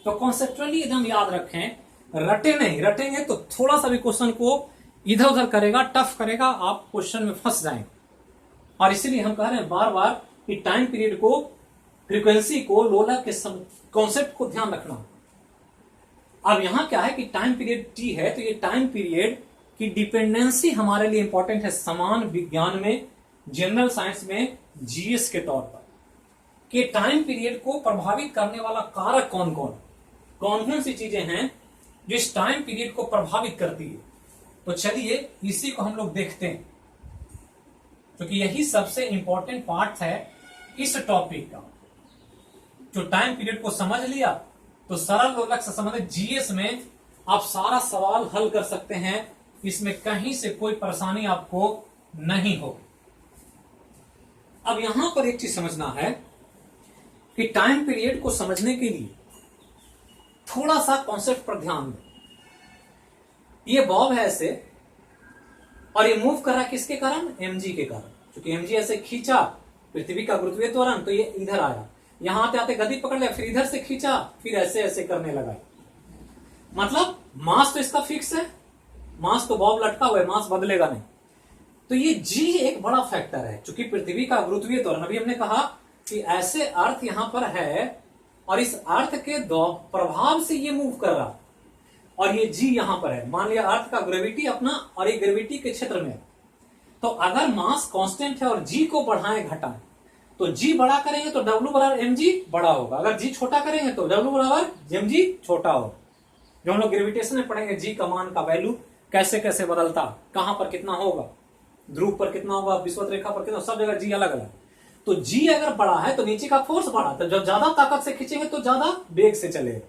तो कॉन्सेप्चुअली एकदम याद रखें, रटे नहीं, रटेंगे तो थोड़ा सा भी क्वेश्चन को इधर उधर करेगा, टफ करेगा, आप क्वेश्चन में फंस जाएंगे। और इसीलिए हम कह रहे हैं बार बार कि टाइम पीरियड को, फ्रीक्वेंसी को, लोलक के कॉन्सेप्ट को ध्यान रखना। अब यहां क्या है कि टाइम पीरियड टी है, तो ये टाइम पीरियड की डिपेंडेंसी हमारे लिए इंपॉर्टेंट है समान विज्ञान में, जनरल साइंस में, जीएस के तौर पर, कि टाइम पीरियड को प्रभावित करने वाला कारक कौन कौन सी चीजें हैं जो इस टाइम पीरियड को प्रभावित करती है। तो चलिए इसी को हम लोग देखते हैं, क्योंकि यही सबसे इंपॉर्टेंट पार्ट है इस टॉपिक का। जो टाइम पीरियड को समझ लिया तो सरल लोलक से संबंधित जीएस में आप सारा सवाल हल कर सकते हैं, इसमें कहीं से कोई परेशानी आपको नहीं होगी। अब यहां पर एक चीज समझना है कि टाइम पीरियड को समझने के लिए थोड़ा सा कॉन्सेप्ट पर ध्यान दें। ये बॉब है ऐसे, और ये मूव कर रहा है किसके कारण? mg के कारण। क्योंकि mg ऐसे खींचा पृथ्वी का गुरुत्वीय त्वरण, तो ये इधर आया, यहां आते आते गति पकड़ लिया, फिर इधर से खींचा, फिर ऐसे ऐसे करने लगा। मतलब मास तो इसका फिक्स है, मास तो बॉब लटका हुआ है, मास बदलेगा नहीं। तो ये जी एक बड़ा फैक्टर है, क्योंकि पृथ्वी का गुरुत्वीय त्वरण, अभी हमने कहा कि ऐसे अर्थ यहां पर है और इस अर्थ के प्रभाव से ये मूव कर रहा, और ये जी यहां पर है। मान लिया अर्थ का ग्रेविटी अपना और ये ग्रेविटी के क्षेत्र में, तो अगर मास कांस्टेंट है और जी को बढ़ाएं घटाएं, तो जी बड़ा करेंगे तो W बराबर mg बड़ा होगा, अगर जी छोटा करेंगे तो W बराबर mg छोटा होगा। जो हम लोग ग्रेविटेशन में पढ़ेंगे जी का मान का वैल्यू कैसे कैसे बदलता, कहां पर कितना होगा, ध्रुव पर कितना होगा, विषुवत रेखा पर कितना, सब जगह जी अलग अलग। तो जी अगर बड़ा है तो नीचे का फोर्स बड़ा, तो जब ज्यादा ताकत से खींचेंगे तो ज्यादा वेग से चलेगा।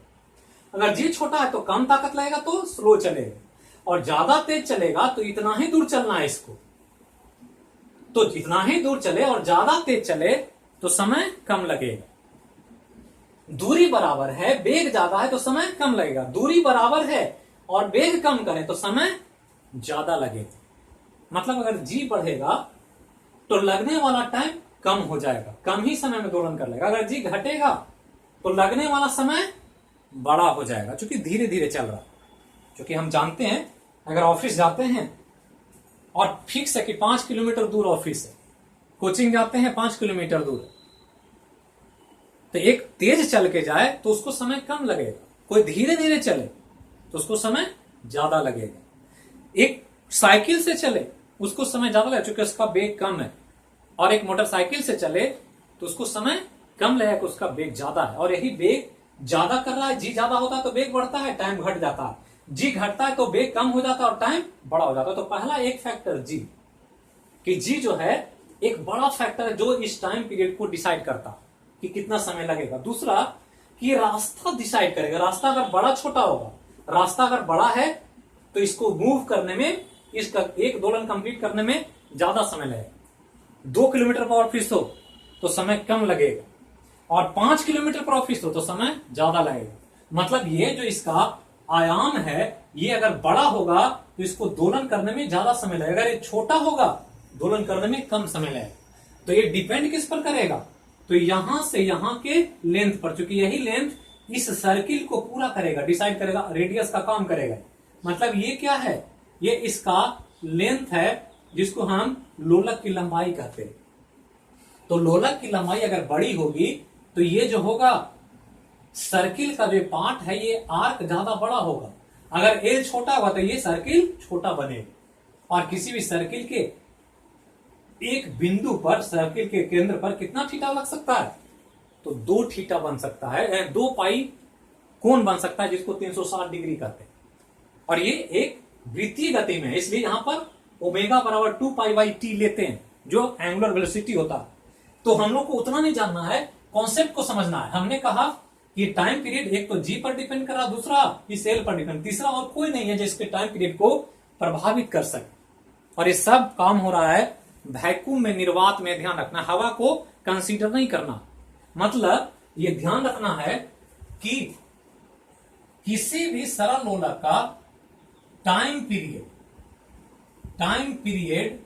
अगर जी छोटा है तो कम ताकत लगेगा तो स्लो चलेगा, और ज्यादा तेज चलेगा तो इतना ही दूर चलना है इसको, तो जितना ही दूर चले और ज्यादा तेज चले तो समय कम लगेगा। दूरी बराबर है, वेग ज्यादा है तो समय कम लगेगा, दूरी बराबर है और वेग कम करें तो समय ज्यादा लगेगा। मतलब अगर जी बढ़ेगा तो लगने वाला टाइम कम हो जाएगा, कम ही समय में दोलन कर लेगा। अगर जी घटेगा तो लगने वाला समय बड़ा हो जाएगा, क्योंकि धीरे धीरे चल रहा। क्योंकि हम जानते हैं अगर ऑफिस जाते हैं और फिक्स है कि 5 किलोमीटर दूर ऑफिस है, कोचिंग जाते हैं 5 किलोमीटर दूर, तो एक तेज चल के जाए तो उसको समय कम लगेगा, कोई धीरे धीरे चले तो उसको समय ज्यादा लगेगा। एक साइकिल से चले उसको समय ज्यादा लगेगा क्योंकि उसका वेग कम है, और एक मोटरसाइकिल से चले तो उसको समय कम लगेगा, उसका वेग ज्यादा है। और यही वेग ज्यादा कर रहा है, जी ज्यादा होता है तो वेग बढ़ता है, टाइम घट जाता है, जी घटता है तो वेग कम हो जाता है और टाइम बड़ा हो जाता है। तो पहला एक फैक्टर जी, कि जी जो है एक बड़ा फैक्टर है जो इस टाइम पीरियड को डिसाइड करता कि कितना समय लगेगा। दूसरा कि रास्ता डिसाइड करेगा, रास्ता अगर बड़ा छोटा होगा, रास्ता अगर बड़ा है तो इसको मूव करने में, इसका एक दोलन कंप्लीट करने में ज्यादा समय लगेगा। 2 किलोमीटर पर ऑफिस हो तो समय कम लगेगा, और 5 किलोमीटर पर ऑफिस हो तो समय ज्यादा लगेगा। मतलब ये जो इसका आयाम है, ये अगर बड़ा होगा तो इसको दोलन करने में ज्यादा समय लगेगा, अगर ये छोटा होगा दोलन करने में कम समय लगेगा। तो ये डिपेंड किस पर करेगा? तो यहां से यहां के लेंथ पर, क्योंकि यही लेंथ इस सर्किल को पूरा करेगा, डिसाइड करेगा, रेडियस का काम करेगा। मतलब ये क्या है? ये इसका लेंथ है जिसको हम लोलक की लंबाई कहते हैं। तो लोलक की लंबाई अगर बड़ी होगी तो ये जो होगा सर्किल का जो पार्ट है ये आर्क ज्यादा बड़ा होगा। अगर एल छोटा होगा तो ये सर्किल छोटा बनेगा। और किसी भी सर्किल के एक बिंदु पर, सर्किल के केंद्र पर कितना थीटा लग सकता है? तो 2 थीटा बन सकता है, 2 पाई कोण बन सकता है, जिसको 360 डिग्री कहते हैं। और ये एक वृत्तीय गति में है, इसलिए यहां पर ओमेगा बराबर 2 पाई बाई टी लेते हैं, जो एंगुलर वेलोसिटी होता है। तो हम लोग को उतना नहीं जानना है, कॉन्सेप्ट को समझना है। हमने कहा कि टाइम पीरियड एक तो जी पर डिपेंड कर रहा, दूसरा इस एल पर डिपेंड, तीसरा और कोई नहीं है जिसके टाइम पीरियड को प्रभावित कर सके। और ये सब काम हो रहा है वैक्यूम में, निर्वात में। ध्यान रखना, हवा को कंसीडर नहीं करना। मतलब ये ध्यान रखना है कि किसी भी सरल लोलक का टाइम पीरियड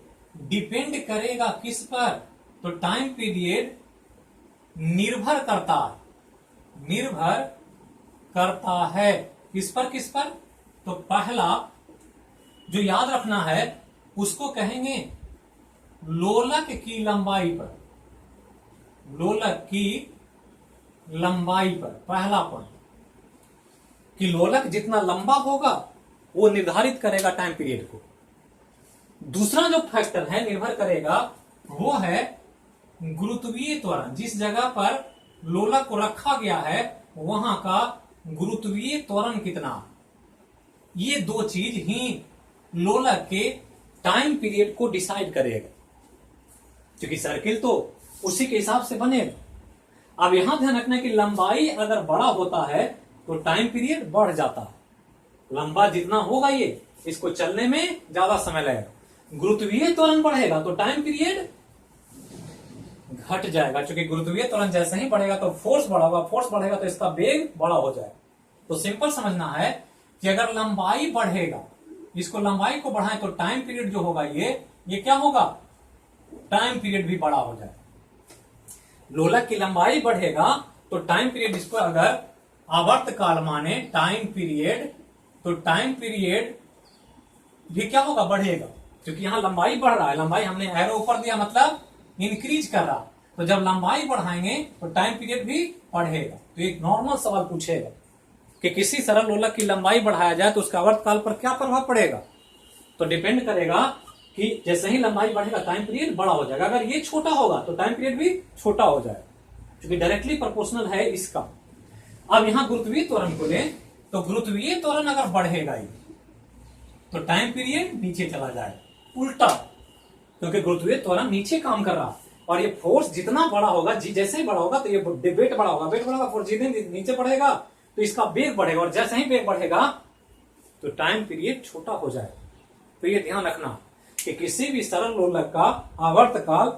डिपेंड करेगा किस पर? तो टाइम पीरियड निर्भर करता है किस पर? तो पहला जो याद रखना है उसको कहेंगे लोलक की लंबाई पर। लोलक की लंबाई पर पहला पॉइंट, कि लोलक जितना लंबा होगा वो निर्धारित करेगा टाइम पीरियड को। दूसरा जो फैक्टर है निर्भर करेगा वो है गुरुत्वीय त्वरण। जिस जगह पर लोलक को रखा गया है वहां का गुरुत्वीय त्वरण कितना। ये 2 चीज ही लोलक के टाइम पीरियड को डिसाइड करेगा, क्योंकि सर्किल तो उसी के हिसाब से बनेगा। अब यहां ध्यान रखना कि लंबाई अगर बड़ा होता है तो टाइम पीरियड बढ़ जाता है। लंबा जितना होगा ये, इसको चलने में ज्यादा समय लगेगा। गुरुत्वीय त्वरण बढ़ेगा तो टाइम पीरियड घट जाएगा, क्योंकि गुरुत्वीय त्वरण जैसे ही बढ़ेगा तो फोर्स बढ़ेगा, फोर्स बढ़ेगा तो इसका वेग बड़ा हो जाएगा। तो सिंपल समझना है कि अगर लंबाई बढ़ेगा इसको लंबाई को बढ़ाएं तो टाइम पीरियड जो होगा ये क्या होगा, टाइम पीरियड भी बड़ा हो जाए। लोलक की लंबाई बढ़ेगा तो टाइम पीरियड, इसको अगर आवर्त काल माने टाइम पीरियड, तो टाइम पीरियड भी क्या होगा, बढ़ेगा, क्योंकि यहां लंबाई बढ़ रहा है। लंबाई हमने एरो ऊपर दिया मतलब इंक्रीज कर रहा, तो जब लंबाई बढ़ाएंगे तो टाइम पीरियड भी बढ़ेगा। तो एक नॉर्मल सवाल पूछेगा कि किसी सरल लोलक की लंबाई बढ़ाया जाए तो उसका आवर्त काल पर क्या प्रभाव पड़ेगा, तो डिपेंड करेगा कि जैसे ही लंबाई बढ़ेगा टाइम पीरियड बड़ा हो जाएगा, अगर ये छोटा होगा तो टाइम पीरियड भी छोटा हो जाएगा, क्योंकि डायरेक्टली प्रोपोर्शनल है इसका। अब यहां गुरुत्वीय त्वरण को लें तो गुरुत्वीय त्वरण अगर बढ़ेगा ही तो टाइम पीरियड नीचे चला जाएगा, उल्टा, क्योंकि गुरुत्वीय त्वरण नीचे काम कर रहा और ये फोर्स जितना बड़ा होगा, जैसे ही बड़ा होगा तो ये वेट बड़ा होगा, वेट बड़ा होगा, फोर्स जितने नीचे बढ़ेगा तो इसका वेग बढ़ेगा, और जैसे ही वेग बढ़ेगा तो टाइम पीरियड छोटा हो जाएगा। तो ये ध्यान रखना कि किसी भी सरल लोलक का आवर्त काल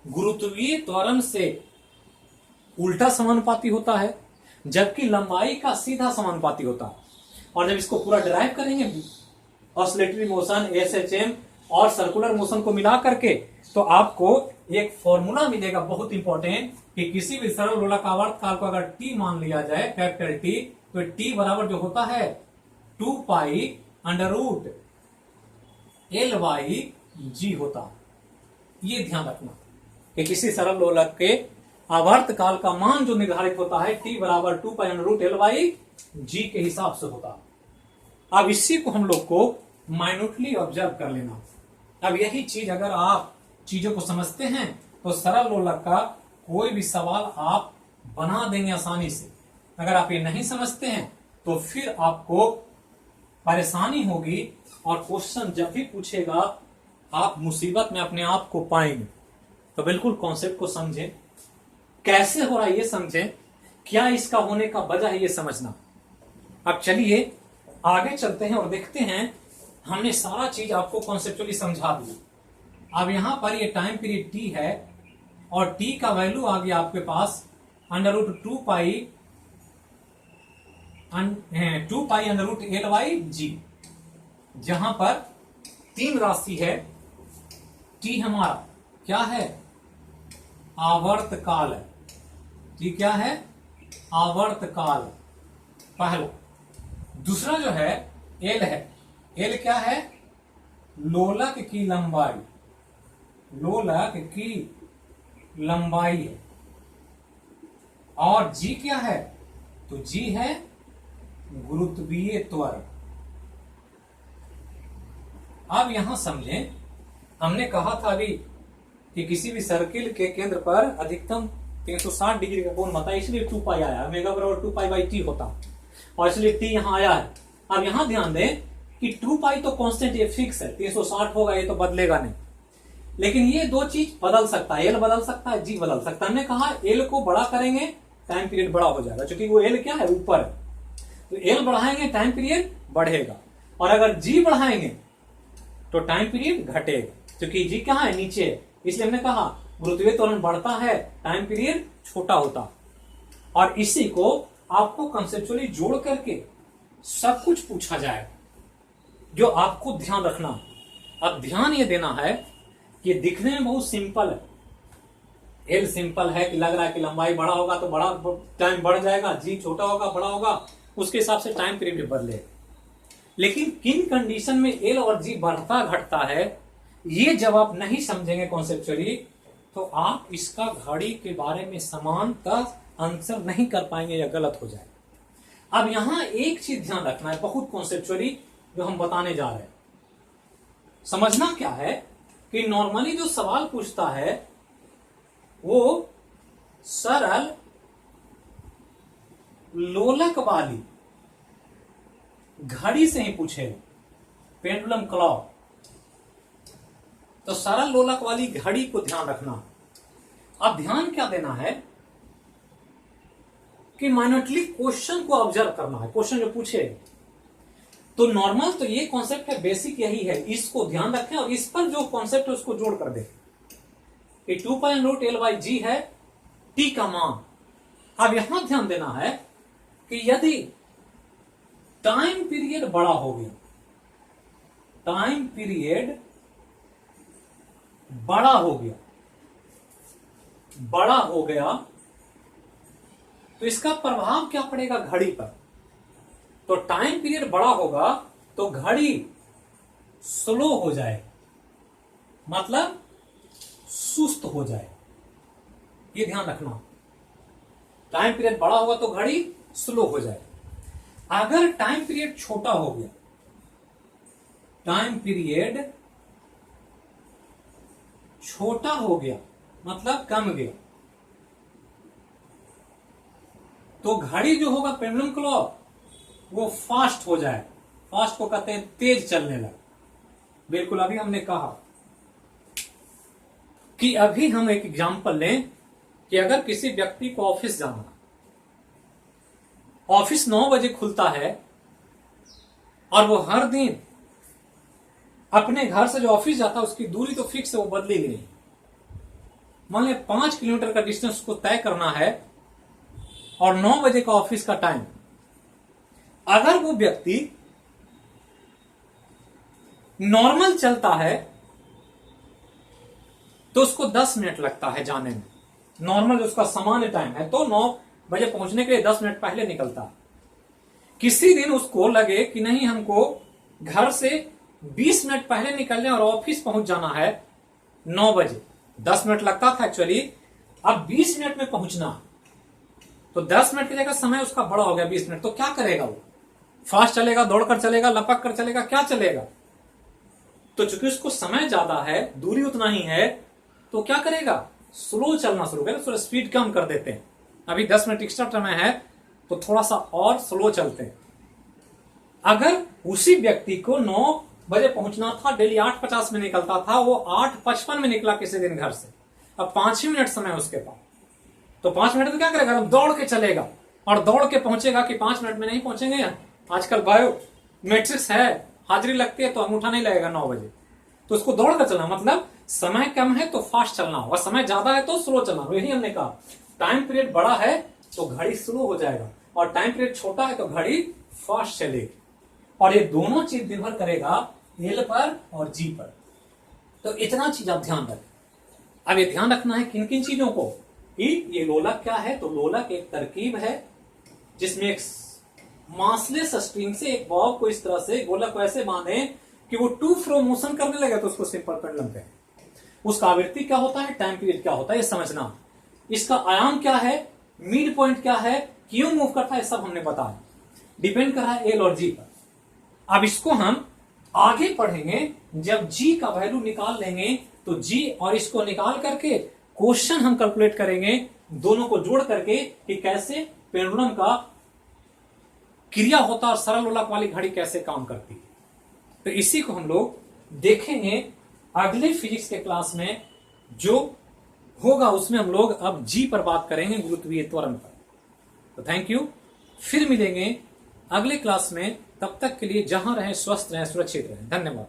गुरुत्वीय त्वरण से उल्टा समानुपाती होता है, जबकि लंबाई का सीधा समानुपाती होता है। और जब इसको पूरा डिराइव करेंगे ऑसिलेटरी मोशन, एसएचएम और सर्कुलर मोशन को मिला करके, तो आपको एक फॉर्मूला मिलेगा बहुत इंपॉर्टेंट कि किसी भी सरल लोलक आवर्त काल को अगर टी मान लिया जाए, कैपिटल टी, तो टी बराबर जो होता है 2 pi under root l by g होता है। ये ध्यान रखना कि किसी सरल लोलक के आवर्त काल का मान जो निर्धारित होता है टी बराबर 2 pi under root l by g के हिसाब से होता है। अब इसी को हम लोग को माइन्यूटली ऑब्जर्व कर लेना। अब यही चीज अगर आप चीजों को समझते हैं तो सरल लोलक का कोई भी सवाल आप बना देंगे आसानी से। अगर आप ये नहीं समझते हैं तो फिर आपको परेशानी होगी, और क्वेश्चन जब भी पूछेगा आप मुसीबत में अपने आप को पाएंगे। तो बिल्कुल कॉन्सेप्ट को समझें, कैसे हो रहा है ये समझें, क्या इसका होने का वजह है ये समझना। अब चलिए आगे चलते हैं और देखते हैं, हमने सारा चीज आपको कॉन्सेप्चुअली समझा दिया। अब यहां पर ये टाइम पीरियड टी है और टी का वैल्यू आ गया आपके पास under root 2 pi under root l by g, जहां पर 3 राशि है। टी हमारा क्या है, आवर्त काल है। टी क्या है, आवर्त काल, पहला। दूसरा जो है एल है। एल क्या है, लोलक की लंबाई, लोलक की लंबाई है। और जी क्या है, तो जी है गुरुत्वीय त्वरण। अब यहां समझें, हमने कहा था अभी कि किसी भी सर्किल के केंद्र पर अधिकतम 360 डिग्री का कोण बनता है, इसलिए 2 पाई आया, ओमेगा बराबर 2 पाई बाई टी होता, और इसलिए टी यहां आया है। अब यहां ध्यान दें कि 2 पाई तो कांस्टेंट, ये फिक्स है, 360 होगा, ये तो बदलेगा नहीं। लेकिन ये दो चीज बदल सकता है, एल बदल सकता है, जी बदल सकता है। हमने कहा एल को बड़ा करेंगे टाइम पीरियड बड़ा हो जाएगा, क्योंकि वो एल क्या है, ऊपर है, तो एल बढ़ाएंगे टाइम पीरियड बढ़ेगा, और अगर जी बढ़ाएंगे तो टाइम पीरियड घटेगा, क्योंकि जी कहां है, नीचे है। इसलिए हमने कहा गुरुत्वीय त्वरण बढ़ता है, टाइम पीरियड छोटा होता। और इसी को आपको कंसेप्चुअली जोड़ करके सब कुछ पूछा जाएगा, जो आपको ध्यान रखना। अब ध्यान ये देना है कि दिखने में बहुत सिंपल है, एल सिंपल है कि लग रहा है कि लंबाई बड़ा होगा तो बड़ा टाइम बढ़ जाएगा, जी छोटा होगा बड़ा होगा, उसके हिसाब से टाइम पीरियड भी बदलेगा। लेकिन किन कंडीशन में एल और जी बढ़ता घटता है, ये जब आप नहीं समझेंगे कॉन्सेप्चुअली तो आप इसका घड़ी के बारे में समानता आंसर नहीं कर पाएंगे या गलत हो जाएगा। अब यहां एक चीज ध्यान रखना है बहुत कॉन्सेप्चुअली, जो हम बताने जा रहे हैं। समझना क्या है कि नॉर्मली जो सवाल पूछता है वो सरल लोलक वाली घड़ी से ही पूछेगा, पेंडुलम क्लॉक। तो सरल लोलक वाली घड़ी को ध्यान रखना। अब ध्यान क्या देना है कि माइन्यूटली क्वेश्चन को ऑब्जर्व करना है, क्वेश्चन जो पूछे। तो नॉर्मल तो ये कॉन्सेप्ट है, बेसिक यही है, इसको ध्यान रखें और इस पर जो कॉन्सेप्ट है उसको जोड़ कर दे कि 2 पाई रूट एल बाई जी है टी का मान। अब यहां ध्यान देना है कि यदि टाइम पीरियड बड़ा हो गया टाइम पीरियड बड़ा हो गया, बड़ा हो गया तो इसका प्रभाव क्या पड़ेगा घड़ी पर? तो टाइम पीरियड बड़ा होगा तो घड़ी स्लो हो जाए, मतलब सुस्त हो जाए। ये ध्यान रखना, टाइम पीरियड बड़ा होगा तो घड़ी स्लो हो जाए। अगर टाइम पीरियड छोटा हो गया, टाइम पीरियड छोटा हो गया मतलब कम गया, तो घड़ी जो होगा पेंडुलम क्लॉक वो फास्ट हो जाए। फास्ट को कहते हैं तेज चलने लगा। बिल्कुल अभी हमने कहा कि अभी हम एक एग्जांपल लें कि अगर किसी व्यक्ति को ऑफिस जाना, ऑफिस 9 बजे खुलता है और वो हर दिन अपने घर से जो ऑफिस जाता है उसकी दूरी तो फिक्स है, वो बदलेगी नहीं। मान लिया 5 किलोमीटर का डिस्टेंस को तय करना है और 9 बजे का ऑफिस का टाइम। अगर वो व्यक्ति नॉर्मल चलता है तो उसको 10 मिनट लगता है जाने में। नॉर्मल जो उसका सामान्य टाइम है तो 9 बजे पहुंचने के लिए 10 मिनट पहले निकलता है। किसी दिन उसको लगे कि नहीं, हमको घर से 20 मिनट पहले निकलने और ऑफिस पहुंच जाना है 9 बजे। 10 मिनट लगता था एक्चुअली, अब 20 मिनट में पहुंचना, तो 10 मिनट की जगह समय उसका बड़ा हो गया 20 मिनट। तो क्या करेगा वो? फास्ट चलेगा, दौड़कर चलेगा, लपक कर चलेगा, क्या चलेगा? तो चूंकि उसको समय ज्यादा है, दूरी उतना ही है, तो क्या करेगा? स्लो चलना शुरू करेगा। थोड़ा स्पीड कम कर देते हैं, अभी 10 मिनट एक्स्ट्रा समय है तो थोड़ा सा और स्लो चलते हैं। अगर उसी व्यक्ति को 9 बजे पहुंचना था, डेली 8:50 में निकलता था, वो 8:55 में निकला किसी दिन घर से, अब 5 ही मिनट समय उसके पास, तो 5 मिनट तो क्या करेगा? अब दौड़ के चलेगा और दौड़ के पहुंचेगा कि 5 मिनट में नहीं पहुंचेंगे। आजकल बायो मैट्रिक्स है, हाजिरी लगती है तो अंगूठा नहीं लगेगा 9 बजे। तो उसको दौड़ कर चलना, मतलब समय कम है तो फास्ट चलना और समय ज्यादा है तो स्लो चलना। यही हमने कहा, टाइम पीरियड बड़ा है तो घड़ी स्लो हो जाएगा और टाइम पीरियड छोटा है तो घड़ी फास्ट चलेगी। और ये दोनों चीज निर्भर करेगा एल पर और जी पर। तो इतना चीज आप ध्यान रखें। अब ये ध्यान रखना है किन किन चीजों को, कि ये लोलक क्या है? तो लोलक एक तरकीब है जिसमें एक मासलेस स्ट्रिंग से एक बॉब को इस तरह से गोलक को ऐसे बांधे कि वो टू फ्रो मोशन करने लगे तो उसको सिंपल पेंडुलम कहते हैं। उसका आवृत्ति क्या होता है, टाइम पीरियड क्या होता है, ये समझना। इसका आयाम क्या है, मिड पॉइंट क्या है, क्यों मूव करता है, सब हमने बताया। डिपेंड कर रहा है एल और जी पर। अब इसको हम आगे पढ़ेंगे, जब जी का वैल्यू निकाल लेंगे तो जी और इसको निकाल करके क्वेश्चन हम कैलकुलेट करेंगे, दोनों को जोड़ करके कि कैसे पेंडुलम का क्रिया होता और सरल लोलक वाली घड़ी कैसे काम करती है। तो इसी को हम लोग देखेंगे अगले फिजिक्स के क्लास में। जो होगा उसमें हम लोग अब जी पर बात करेंगे, गुरुत्वीय त्वरण पर। तो थैंक यू, फिर मिलेंगे अगले क्लास में। तब तक के लिए जहां रहें स्वस्थ रहें, सुरक्षित रहें। धन्यवाद।